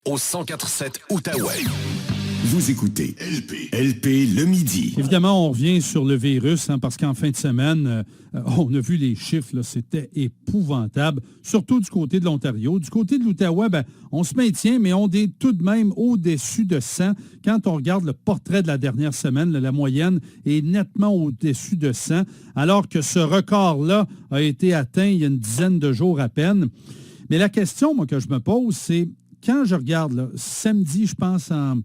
Au 104.7 Outaouais. Vous écoutez LP le midi. Évidemment, on revient sur le virus parce qu'en fin de semaine, on a vu les chiffres, là, c'était épouvantable, surtout du côté de l'Ontario. Du côté de l'Outaouais, on se maintient, mais on est tout de même au-dessus de 100. Quand on regarde le portrait de la dernière semaine, la moyenne est nettement au-dessus de 100, alors que ce record-là a été atteint il y a une dizaine de jours à peine. Mais la question, moi, que je me pose, c'est quand je regarde, là, samedi, je pense en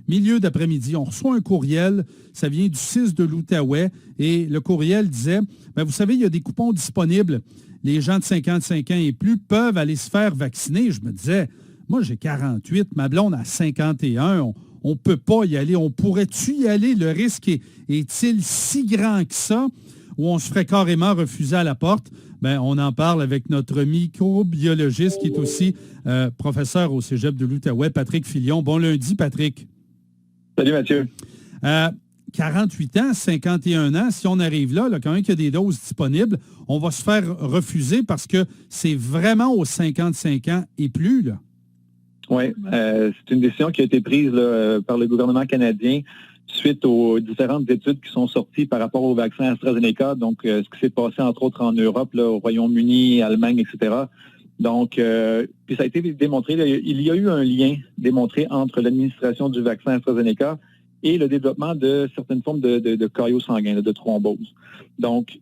milieu d'après-midi, on reçoit un courriel, ça vient du 6 de l'Outaouais, et le courriel disait, vous savez, il y a des coupons disponibles. Les gens de 55 ans et plus peuvent aller se faire vacciner. Je me disais, moi, j'ai 48, ma blonde a 51, on ne peut pas y aller. On pourrait-tu y aller? Le risque est-il si grand que ça, où on se ferait carrément refuser à la porte? On en parle avec notre microbiologiste qui est aussi professeur au Cégep de l'Outaouais, Patrick Filion. Bon lundi, Patrick. Salut, Mathieu. 48 ans, 51 ans, si on arrive là, quand même qu'il y a des doses disponibles, on va se faire refuser parce que c'est vraiment aux 55 ans et plus, là. Oui, c'est une décision qui a été prise là, par le gouvernement canadien suite aux différentes études qui sont sorties par rapport au vaccin AstraZeneca, donc ce qui s'est passé entre autres en Europe, là, au Royaume-Uni, Allemagne, etc. Donc, puis ça a été démontré, là, il y a eu un lien démontré entre l'administration du vaccin AstraZeneca et le développement de certaines formes de caillots sanguins, de thrombose. Donc,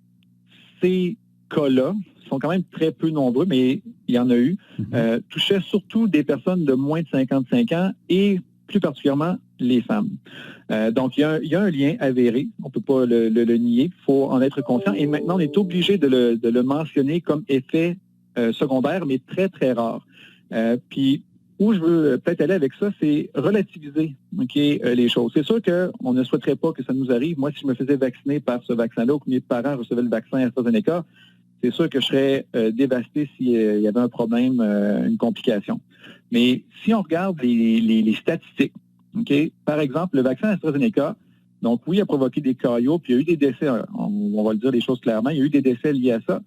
ces cas-là sont quand même très peu nombreux, mais il y en a eu, touchaient surtout des personnes de moins de 55 ans et plus particulièrement les femmes. Donc, il y a un lien avéré, on ne peut pas le nier, il faut en être conscient. Et maintenant, on est obligé de le mentionner comme effet secondaire, mais très, très rare. Puis, où je veux peut-être aller avec ça, c'est relativiser les choses. C'est sûr qu'on ne souhaiterait pas que ça nous arrive. Moi, si je me faisais vacciner par ce vaccin-là ou que mes parents recevaient le vaccin AstraZeneca, c'est sûr que je serais dévasté s'il y avait un problème, une complication. Mais si on regarde les statistiques, par exemple, le vaccin AstraZeneca, donc oui, il a provoqué des caillots, puis il y a eu des décès, on va le dire les choses clairement, il y a eu des décès liés à ça,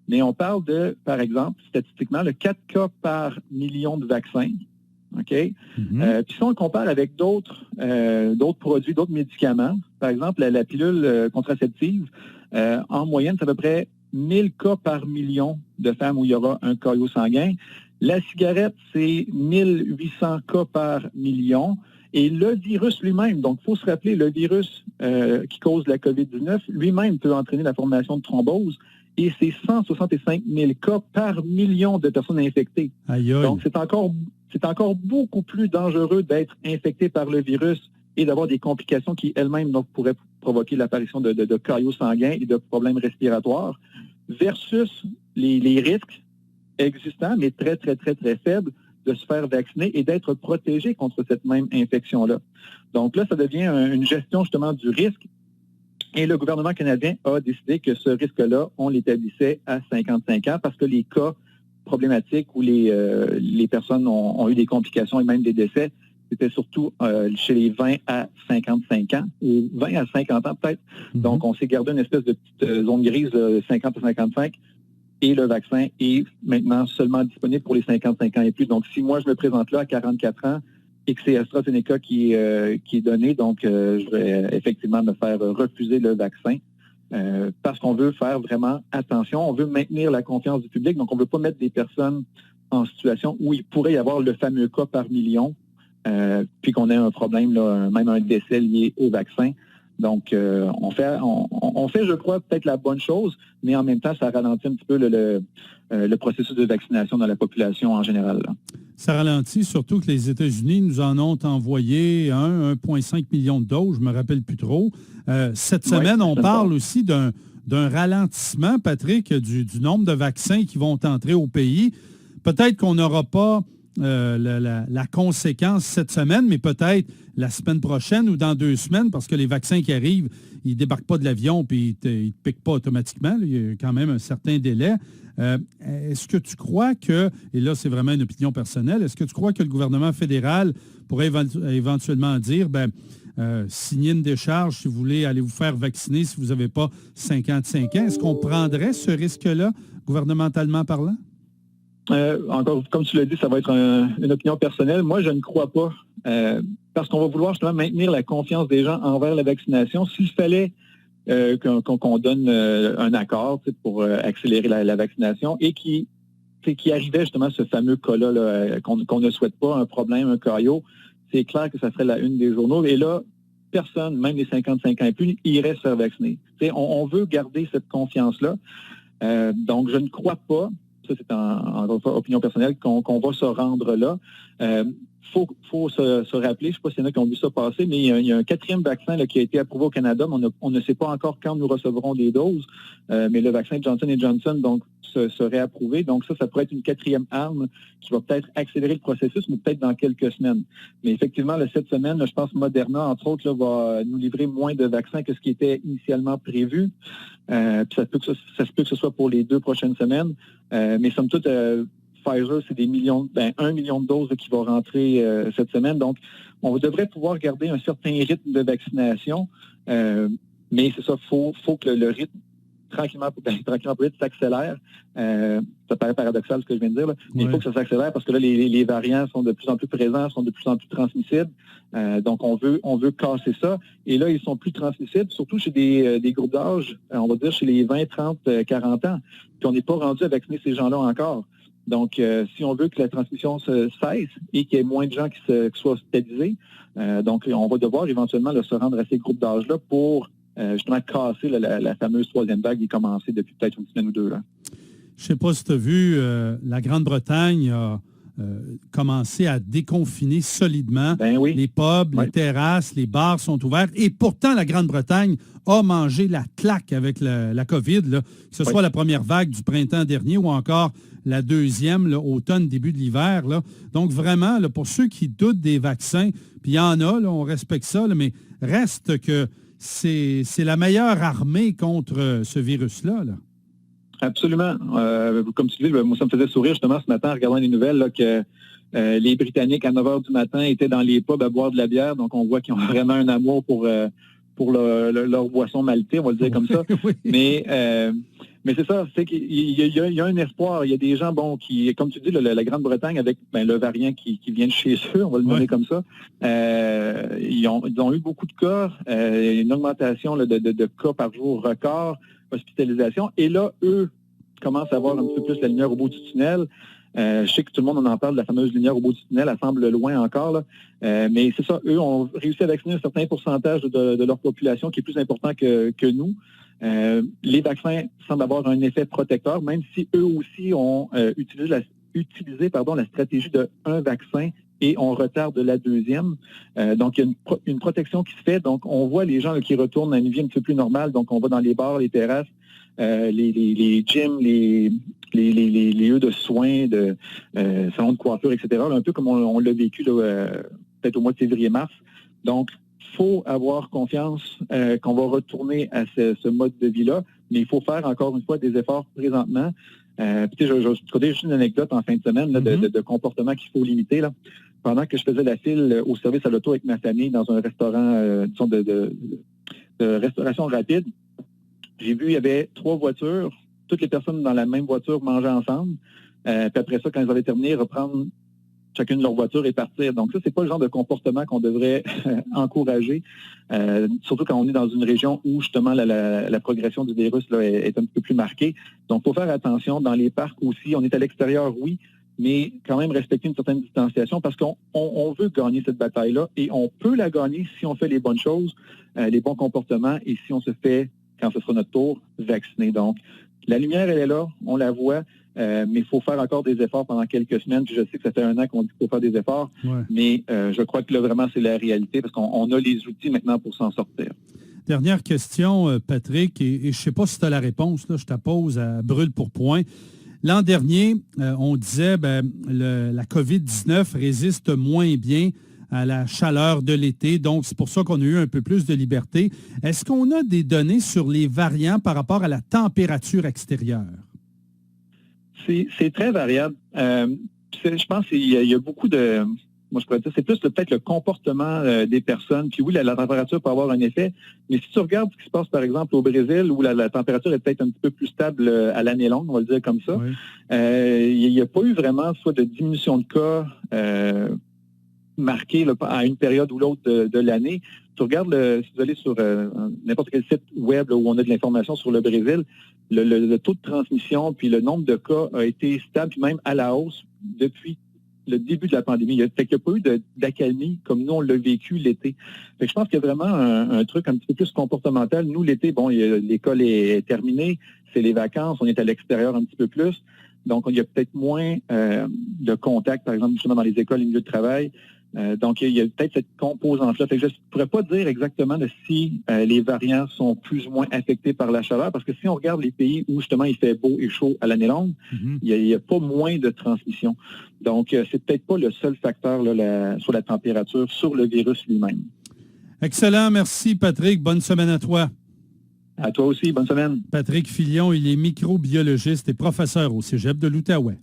mais on parle de, par exemple, statistiquement, le 4 cas par million de vaccins. Puis si on le compare avec d'autres produits, d'autres médicaments, par exemple, la pilule contraceptive, en moyenne, c'est à peu près 1000 cas par million de femmes où il y aura un caillot sanguin. La cigarette, c'est 1800 cas par million. Et le virus lui-même, donc il faut se rappeler, le virus qui cause la COVID-19, lui-même peut entraîner la formation de thrombose. Et c'est 165 000 cas par million de personnes infectées. Aïe aïe. Donc, c'est encore beaucoup plus dangereux d'être infecté par le virus et d'avoir des complications qui elles-mêmes donc, pourraient provoquer l'apparition de caillots sanguins et de problèmes respiratoires versus les risques existants, mais très, très, très, très faibles de se faire vacciner et d'être protégé contre cette même infection-là. Donc là, ça devient une gestion justement du risque. Et le gouvernement canadien a décidé que ce risque-là, on l'établissait à 55 ans parce que les cas problématiques où les personnes ont eu des complications et même des décès, c'était surtout chez les 20 à 55 ans, ou 20 à 50 ans peut-être. Donc, on s'est gardé une espèce de petite zone grise de 50 à 55 et le vaccin est maintenant seulement disponible pour les 55 ans et plus. Donc, si moi, je me présente là à 44 ans, et que c'est AstraZeneca qui est donné, donc je vais effectivement me faire refuser le vaccin parce qu'on veut faire vraiment attention, on veut maintenir la confiance du public, donc on ne veut pas mettre des personnes en situation où il pourrait y avoir le fameux cas par million, puis qu'on ait un problème, là, même un décès lié au vaccin. Donc, on fait, je crois, peut-être la bonne chose, mais en même temps, ça ralentit un petit peu le processus de vaccination dans la population en général, là. Ça ralentit, surtout que les États-Unis nous en ont envoyé 1,5 million de doses, je ne me rappelle plus trop. Cette semaine, on parle aussi d'un ralentissement, Patrick, du nombre de vaccins qui vont entrer au pays. Peut-être qu'on n'aura pas la conséquence cette semaine, mais peut-être la semaine prochaine ou dans 2 semaines, parce que les vaccins qui arrivent, ils ne débarquent pas de l'avion puis ils ne te piquent pas automatiquement. Là, il y a quand même un certain délai. Est-ce que tu crois que, et là c'est vraiment une opinion personnelle, est-ce que tu crois que le gouvernement fédéral pourrait éventuellement dire, signez une décharge si vous voulez aller vous faire vacciner si vous n'avez pas 55 ans? Est-ce qu'on prendrait ce risque-là, gouvernementalement parlant? Encore, comme tu l'as dit, ça va être une opinion personnelle. Moi, je ne crois pas, parce qu'on va vouloir justement maintenir la confiance des gens envers la vaccination. S'il fallait qu'on donne un accord pour accélérer la vaccination et qui arrivait justement ce fameux cas-là là, qu'on ne souhaite pas, un problème, un caillot, c'est clair que ça serait la une des journaux. Et là, personne, même les 55 ans et plus, irait se faire vacciner. On veut garder cette confiance-là. Donc, je ne crois pas, ça c'est en opinion personnelle, qu'on va se rendre là. Faut se rappeler, je ne sais pas s'il y en a qui ont vu ça passer, mais il y a un 4e vaccin là, qui a été approuvé au Canada, mais on ne sait pas encore quand nous recevrons des doses, mais le vaccin Johnson & Johnson donc, serait approuvé. Donc ça pourrait être une 4e arme qui va peut-être accélérer le processus, mais peut-être dans quelques semaines. Mais effectivement, cette semaine, là, je pense que Moderna, entre autres, là, va nous livrer moins de vaccins que ce qui était initialement prévu. Puis ça se peut que ce soit pour les 2 prochaines semaines, mais somme toute, Pfizer, c'est 1 million de doses qui vont rentrer cette semaine. Donc, on devrait pouvoir garder un certain rythme de vaccination, mais c'est ça, faut que le rythme, tranquillement pour vite, s'accélère. Ça paraît paradoxal ce que je viens de dire, là, mais il faut que ça s'accélère parce que là, les variants sont de plus en plus présents, sont de plus en plus transmissibles. Donc, on veut casser ça. Et là, ils sont plus transmissibles, surtout chez des groupes d'âge, on va dire chez les 20, 30, 40 ans. Puis on n'est pas rendu à vacciner ces gens-là encore. Donc, si on veut que la transmission se cesse et qu'il y ait moins de gens qui soient hospitalisés, donc on va devoir éventuellement se rendre à ces groupes d'âge-là pour justement casser la fameuse 3e vague qui est commencée depuis peut-être une semaine ou 2. Là. Je ne sais pas si tu as vu, la Grande-Bretagne a commencé à déconfiner solidement. Ben oui. Les pubs, les terrasses, les bars sont ouverts. Et pourtant, la Grande-Bretagne a mangé la claque avec la COVID, là, que ce soit la première vague du printemps dernier ou encore la 2e, là, automne, début de l'hiver. Là. Donc, vraiment, là, pour ceux qui doutent des vaccins, puis il y en a, là, on respecte ça, là, mais reste que c'est la meilleure armée contre ce virus-là. Là. Absolument. Comme tu dis, moi, ça me faisait sourire justement ce matin en regardant les nouvelles là, que les Britanniques, à 9 h du matin, étaient dans les pubs à boire de la bière. Donc, on voit qu'ils ont vraiment un amour pour leur boisson maltais, on va le dire comme ça. Oui. Mais c'est ça, c'est qu'il y a un espoir. Il y a des gens, qui, comme tu dis, la Grande-Bretagne, avec le variant qui vient de chez eux, on va le nommer comme ça, ils ont eu beaucoup de cas, une augmentation là, de cas par jour record, hospitalisation. Et là, eux commencent à voir un petit peu plus la lumière au bout du tunnel. Je sais que tout le monde en parle de la fameuse lumière au bout du tunnel, elle semble loin encore, là. Mais c'est ça, eux ont réussi à vacciner un certain pourcentage de leur population qui est plus important que nous. Les vaccins semblent avoir un effet protecteur, même si eux aussi ont utilisé la stratégie de un vaccin et on retarde la 2e. Donc, il y a une protection qui se fait. Donc, on voit les gens là, qui retournent à une vie un petit peu plus normale. Donc, on va dans les bars, les terrasses, les gyms, les lieux de soins, de salons de coiffure, etc. Là, un peu comme on l'a vécu là, peut-être au mois de février-mars. Donc, il faut avoir confiance qu'on va retourner à ce mode de vie-là, mais il faut faire encore une fois des efforts présentement. Je vais te raconter juste une anecdote en fin de semaine là, de comportement qu'il faut limiter. Là. Pendant que je faisais la file au service à l'auto avec ma famille dans un restaurant de restauration rapide, j'ai vu il y avait 3 voitures, toutes les personnes dans la même voiture mangeaient ensemble. Puis après ça, quand ils avaient terminé, reprendre chacune de leur voiture et partir. Donc ça, c'est pas le genre de comportement qu'on devrait encourager, surtout quand on est dans une région où justement la progression du virus là, est un peu plus marquée. Donc, il faut faire attention. Dans les parcs aussi, on est à l'extérieur, oui, mais quand même respecter une certaine distanciation parce qu'on veut gagner cette bataille-là et on peut la gagner si on fait les bonnes choses, les bons comportements et si on se fait, quand ce sera notre tour, vacciner. Donc, la lumière, elle est là, on la voit. Mais il faut faire encore des efforts pendant quelques semaines. Puis je sais que ça fait 1 an qu'on dit qu'il faut faire des efforts, mais je crois que là, vraiment, c'est la réalité parce qu'on a les outils maintenant pour s'en sortir. Dernière question, Patrick, et je ne sais pas si tu as la réponse, là, je te la pose à brûle pour point. L'an dernier, on disait la COVID-19 résiste moins bien à la chaleur de l'été, donc c'est pour ça qu'on a eu un peu plus de liberté. Est-ce qu'on a des données sur les variants par rapport à la température extérieure? C'est très variable. Je pense qu'il y a beaucoup de moi je pourrais dire, c'est plus peut-être le comportement des personnes. Puis oui, la température peut avoir un effet, mais si tu regardes ce qui se passe par exemple au Brésil, où la température est peut-être un petit peu plus stable à l'année longue, on va le dire comme ça, il n'y a pas eu vraiment soit de diminution de cas marquée à une période ou l'autre de l'année. Tu regardes, si vous allez sur n'importe quel site web là, où on a de l'information sur le Brésil, le taux de transmission puis le nombre de cas a été stable, puis même à la hausse depuis le début de la pandémie. Il n'y a pas eu d'accalmie comme nous, on l'a vécu l'été. Fait que je pense qu'il y a vraiment un truc un petit peu plus comportemental. Nous, l'été, bon, l'école est terminée, c'est les vacances, on est à l'extérieur un petit peu plus. Donc, il y a peut-être moins de contact, par exemple, justement dans les écoles et milieux de travail. Donc, il y a peut-être cette composante-là. Fait que je ne pourrais pas dire exactement si les variants sont plus ou moins affectés par la chaleur, parce que si on regarde les pays où justement il fait beau et chaud à l'année longue, il n'y a pas moins de transmission. Donc, c'est peut-être pas le seul facteur là, sur la température, sur le virus lui-même. Excellent. Merci, Patrick. Bonne semaine à toi. À toi aussi. Bonne semaine. Patrick Filion, il est microbiologiste et professeur au Cégep de l'Outaouais.